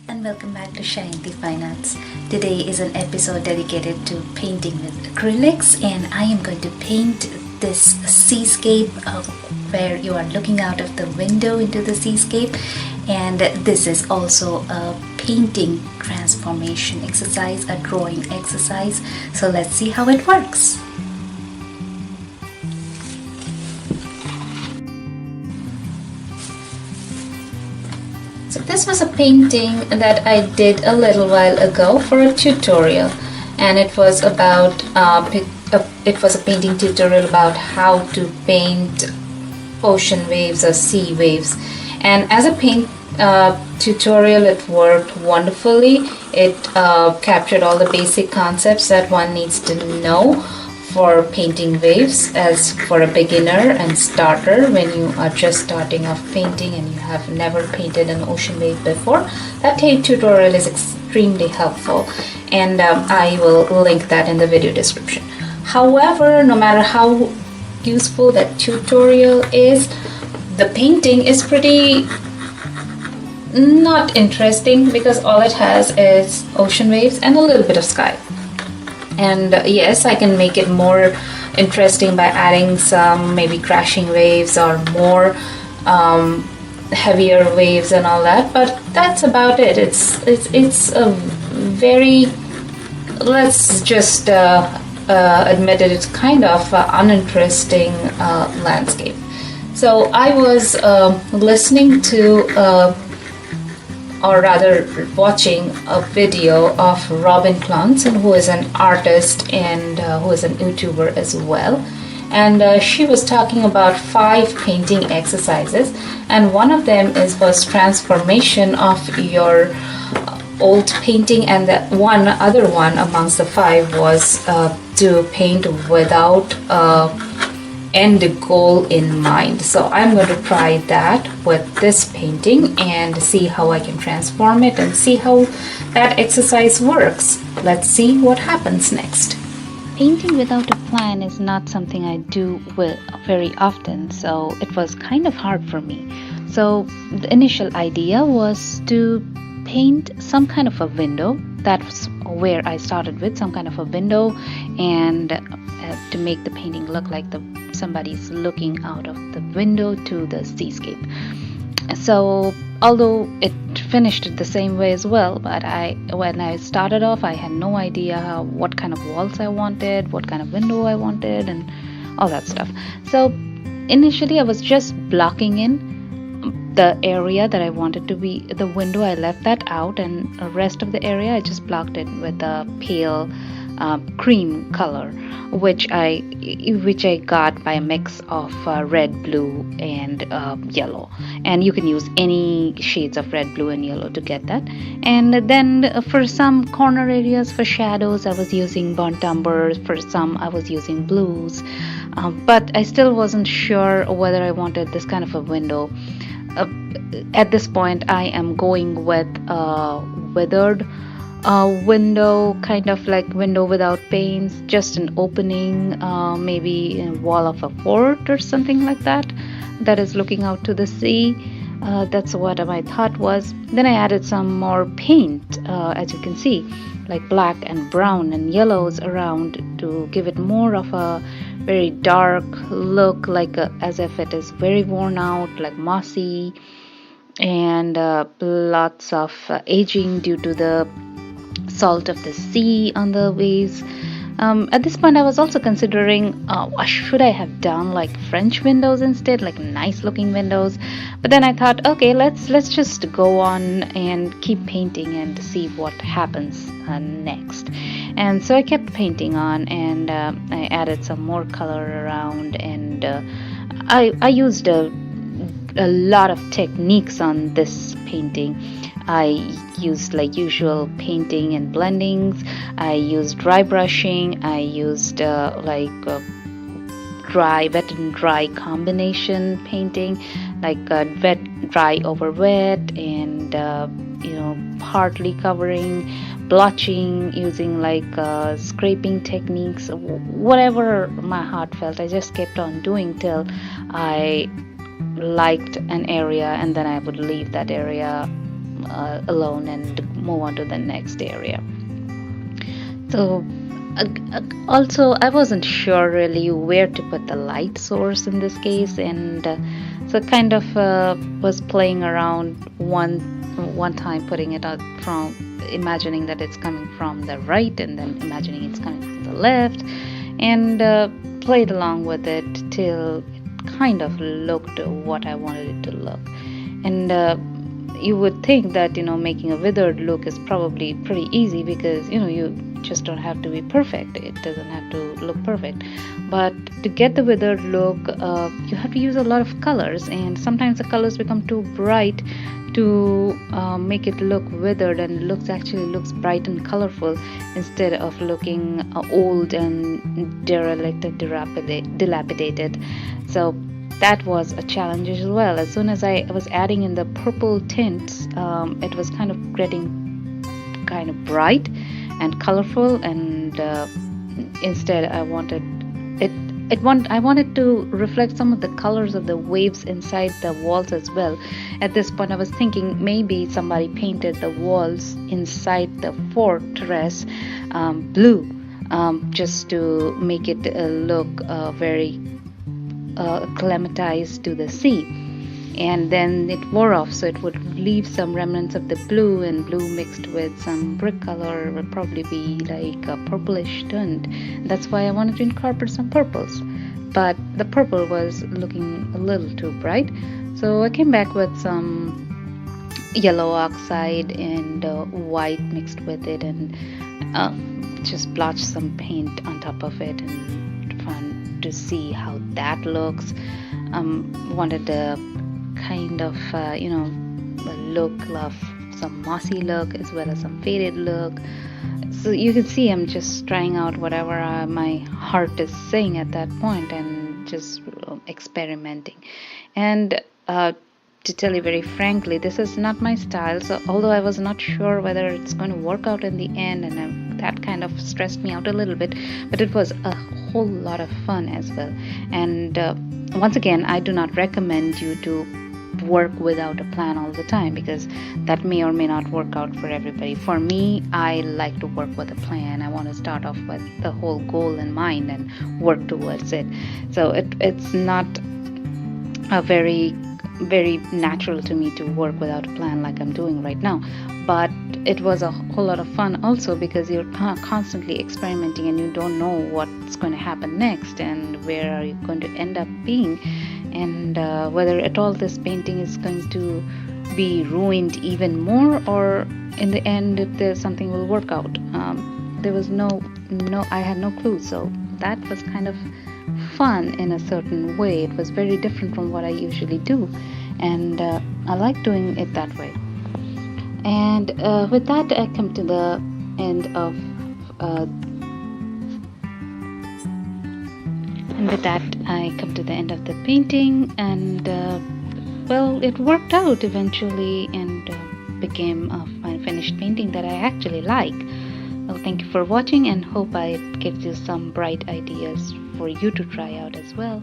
And welcome back to Shayanti Fine Arts. Today is an episode dedicated to painting with acrylics, and I am going to paint this seascape where you are looking out of the window into the seascape, and this is also a painting transformation exercise, a drawing exercise. So let's see how it works. So this was a painting that I did a little while ago for a tutorial, and it was about it was a painting tutorial about how to paint ocean waves or sea waves. And as a paint tutorial, it worked wonderfully. It captured all the basic concepts that one needs to know for painting waves, as for a beginner and starter. When you are just starting off painting and you have never painted an ocean wave before, that tutorial is extremely helpful, and I will link that in the video description. However, no matter how useful that tutorial is, the painting is pretty not interesting because all it has is ocean waves and a little bit of sky. And yes, I can make it more interesting by adding some maybe crashing waves or more heavier waves and all that, but that's about it. It's a very, let's just admit it, it's kind of uninteresting landscape. So I was listening to or rather watching a video of Robin Clonts, who is an artist and who is an YouTuber as well. And she was talking about 5 painting exercises, and one of them was transformation of your old painting, and the other one amongst the 5 was to paint without end goal in mind. So I'm going to try that with this painting and see how I can transform it and see how that exercise works. Let's see what happens next. Painting without a plan is not something I do very often, so it was kind of hard for me. So the initial idea was to paint some kind of a window. That's where I started with, some kind of a window, and to make the painting look like somebody's looking out of the window to the seascape. So although it finished it the same way as well, but when I started off, I had no idea what kind of walls I wanted, what kind of window I wanted, and all that stuff. So initially I was just blocking in the area that I wanted to be the window. I left that out, and the rest of the area I just blocked it with a pale cream color, which I got by a mix of red, blue, and yellow. And you can use any shades of red, blue, and yellow to get that. And then for some corner areas, for shadows, I was using burnt umber. For some, I was using blues. But I still wasn't sure whether I wanted this kind of a window. At this point, I am going with weathered window, kind of like window without panes, just an opening, maybe in wall of a fort or something like that is looking out to the sea. That's what my thought was. Then I added some more paint, as you can see, like black and brown and yellows around to give it more of a very dark look, like as if it is very worn out, like mossy, and lots of aging due to the salt of the sea on the waves. At this point I was also considering should I have done like French windows instead, like nice looking windows, but then I thought, okay, let's just go on and keep painting and see what happens next. And so I kept painting on, and I added some more color around, and I used a lot of techniques on this painting. I used like usual painting and blendings. I used dry brushing. I used wet and dry combination painting, like wet, dry over wet, and partly covering, blotching, using like scraping techniques. Whatever my heart felt, I just kept on doing till I liked an area, and then I would leave that area alone and move on to the next area. So also I wasn't sure really where to put the light source in this case, and so kind of was playing around one time, putting it out from imagining that it's coming from the right and then imagining it's coming from the left, and played along with it till it kind of looked what I wanted it to look. And you would think that making a withered look is probably pretty easy, because you just don't have to be perfect. It doesn't have to look perfect. But to get the withered look, you have to use a lot of colors, and sometimes the colors become too bright to make it look withered, and actually looks bright and colorful instead of looking old and derelict and dilapidated. So that was a challenge as well. As soon as I was adding in the purple tints, it was kind of getting kind of bright and colorful, and instead I wanted to reflect some of the colors of the waves inside the walls as well. At this point I was thinking maybe somebody painted the walls inside the fortress blue, just to make it look very acclimatized to the sea. And then it wore off, so it would leave some remnants of the blue, and blue mixed with some brick color would probably be like a purplish tint. That's why I wanted to incorporate some purples, but the purple was looking a little too bright, so I came back with some yellow oxide and white mixed with it, and just blotched some paint on top of it, and fun to see how that looks. Wanted a kind of a look of some mossy look as well as some faded look. So you can see I'm just trying out whatever my heart is saying at that point, and just experimenting. And to tell you very frankly, this is not my style, so although I was not sure whether it's going to work out in the end, and that kind of stressed me out a little bit, but it was a whole lot of fun as well. And once again, I do not recommend you to work without a plan all the time, because that may or may not work out for everybody. For me, I like to work with a plan. I want to start off with the whole goal in mind and work towards it. So it's not a very natural to me to work without a plan like I'm doing right now, but it was a whole lot of fun also, because you're constantly experimenting and you don't know what's going to happen next and where are you going to end up being, and whether at all this painting is going to be ruined even more, or in the end if there's something will work out. There was I had no clue, so that was kind of fun in a certain way. It was very different from what I usually do, and I like doing it that way. And with that, I come to the end of the painting, and well, it worked out eventually, and became a fine finished painting that I actually like. Well, thank you for watching, and hope it gives you some bright ideas for you to try out as well.